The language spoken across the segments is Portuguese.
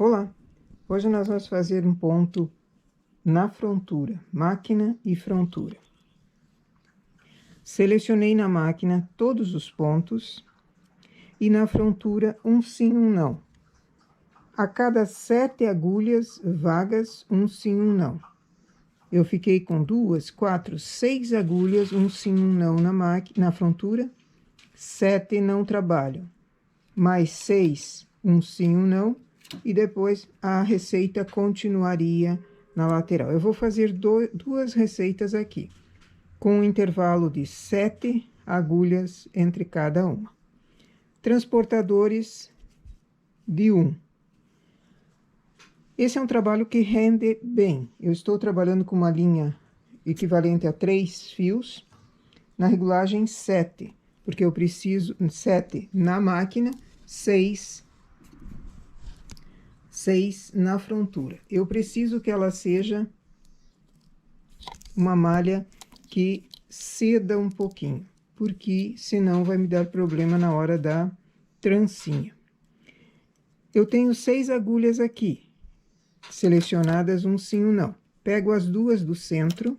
Olá! Hoje nós vamos fazer um ponto na frontura, máquina e frontura. Selecionei na máquina todos os pontos e na frontura um sim, um não. A cada 7 agulhas vagas, um sim, um não. Eu fiquei com 2, 4, 6 agulhas, um sim, um não na frontura, 7 não trabalham, mais 6, um sim, um não. E depois a receita continuaria na lateral. Eu vou fazer duas receitas aqui, com um intervalo de 7 agulhas entre cada uma. Transportadores de 1. Esse é um trabalho que rende bem. Eu estou trabalhando com uma linha equivalente a 3 fios, na regulagem 7, porque eu preciso 7 na máquina, 6 na frontura. Eu preciso que ela seja uma malha que ceda um pouquinho, porque senão vai me dar problema na hora da trancinha. Eu tenho 6 agulhas aqui, selecionadas um sim, um não. Pego as duas do centro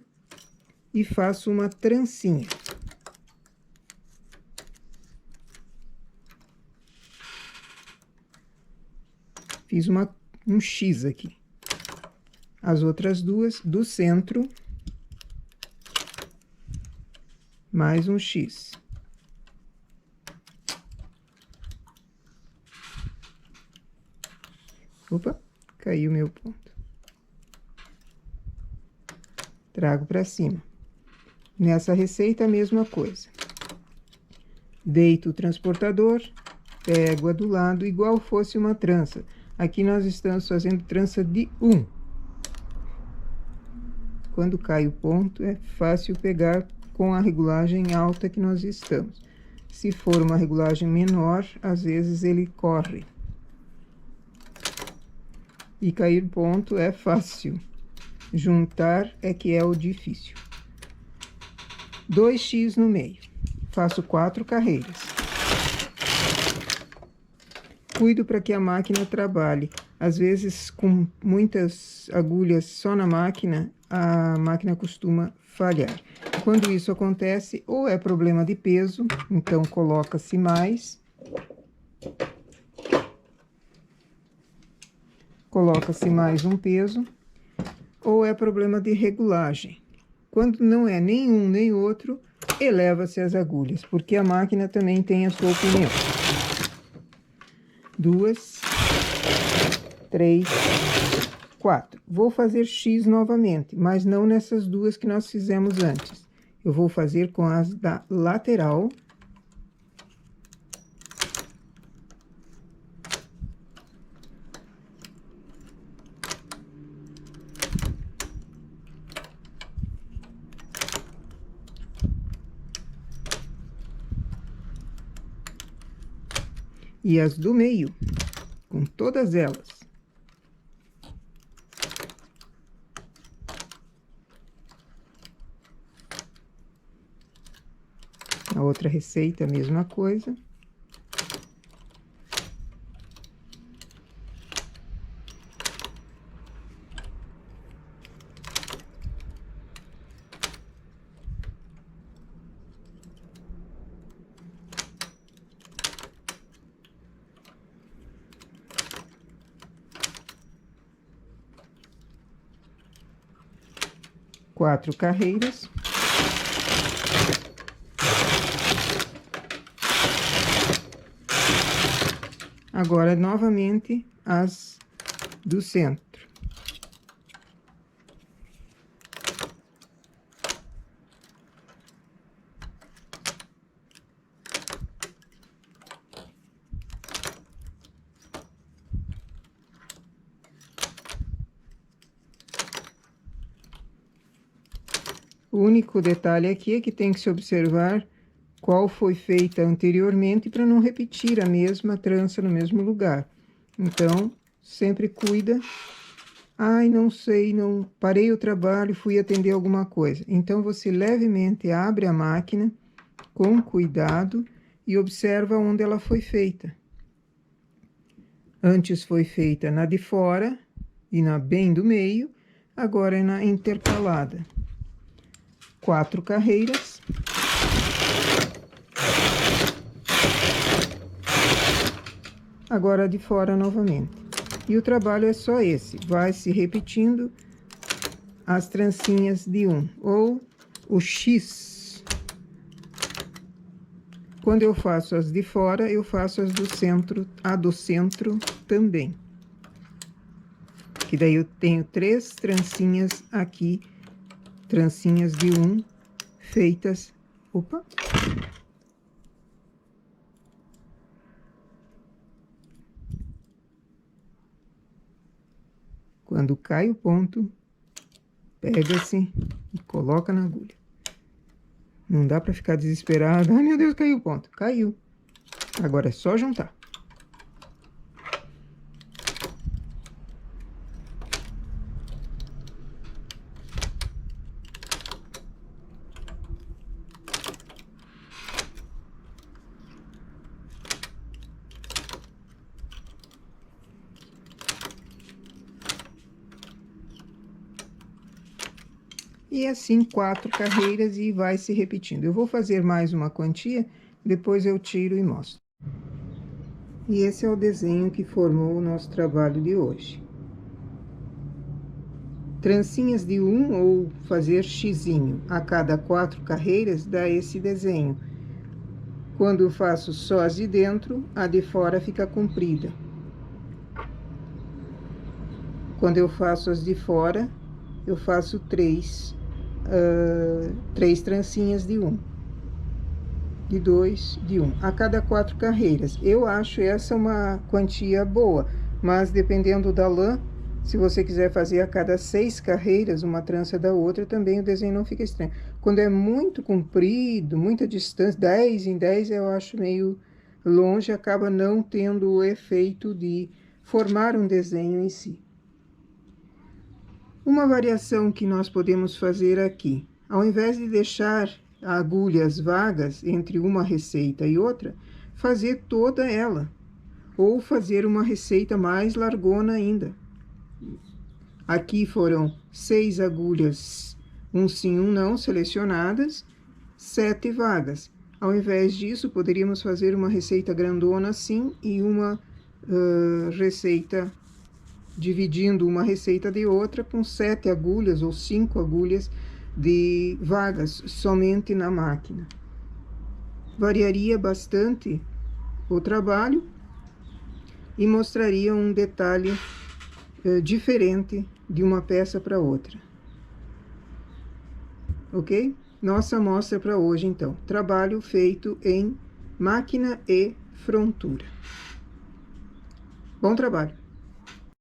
e faço uma trancinha. Fiz um X aqui. As outras duas do centro, mais um X. Opa, caiu meu ponto. Trago para cima. Nessa receita, a mesma coisa. Deito o transportador, pego a do lado, igual fosse uma trança. Aqui nós estamos fazendo trança de 1. Quando cai o ponto, é fácil pegar com a regulagem alta que nós estamos. Se for uma regulagem menor, às vezes ele corre. E cair ponto é fácil. Juntar é que é o difícil. 2x no meio. Faço 4 carreiras. Cuido para que a máquina trabalhe. Às vezes, com muitas agulhas só na máquina, a máquina costuma falhar. Quando isso acontece, ou é problema de peso, então coloca-se mais. Coloca-se mais um peso, ou é problema de regulagem. Quando não é nenhum nem outro, eleva-se as agulhas, porque a máquina também tem a sua opinião. 2, 3, 4. Vou fazer X novamente, mas não nessas duas que nós fizemos antes. Eu vou fazer com as da lateral. E as do meio, com todas elas. A outra receita, a mesma coisa. Quatro carreiras. Agora, novamente, as do centro. O único detalhe aqui é que tem que se observar qual foi feita anteriormente para não repetir a mesma trança no mesmo lugar. Então, sempre cuida. Ai, não sei, não parei o trabalho, fui atender alguma coisa. Então, você levemente abre a máquina com cuidado e observa onde ela foi feita. Antes foi feita na de fora e na bem do meio, agora é na intercalada. 4 carreiras. Agora a de fora novamente. E o trabalho é só esse, vai se repetindo as trancinhas de um, ou o X. Quando eu faço as de fora, eu faço as do centro, a do centro também. Que daí eu tenho 3 trancinhas aqui, trancinhas de um, feitas... Opa! Quando cai o ponto, pega-se e coloca na agulha. Não dá pra ficar desesperado. Ai, meu Deus, caiu o ponto. Caiu. Agora é só juntar. E assim 4 carreiras e vai se repetindo. Eu vou fazer mais uma quantia, depois eu tiro e mostro. E esse é o desenho que formou o nosso trabalho de hoje. Trancinhas de um ou fazer xizinho a cada 4 carreiras dá esse desenho. Quando eu faço só as de dentro, a de fora fica comprida. Quando eu faço as de fora, eu faço 3 trancinhas de um, de 2, de 1, a cada 4 carreiras. Eu acho essa uma quantia boa, mas dependendo da lã, se você quiser fazer a cada 6 carreiras, uma trança da outra, também o desenho não fica estranho. Quando é muito comprido, muita distância, 10 em 10, eu acho meio longe, acaba não tendo o efeito de formar um desenho em si. Uma variação que nós podemos fazer aqui, ao invés de deixar agulhas vagas entre uma receita e outra, fazer toda ela, ou fazer uma receita mais largona ainda. Aqui foram 6 agulhas, um sim, um não, selecionadas, 7 vagas. Ao invés disso, poderíamos fazer uma receita grandona assim e uma receita dividindo uma receita de outra com 7 agulhas ou 5 agulhas de vagas somente na máquina. Variaria bastante o trabalho e mostraria um detalhe diferente de uma peça para outra. Ok? Nossa amostra para hoje, então. Trabalho feito em máquina e frontura. Bom trabalho!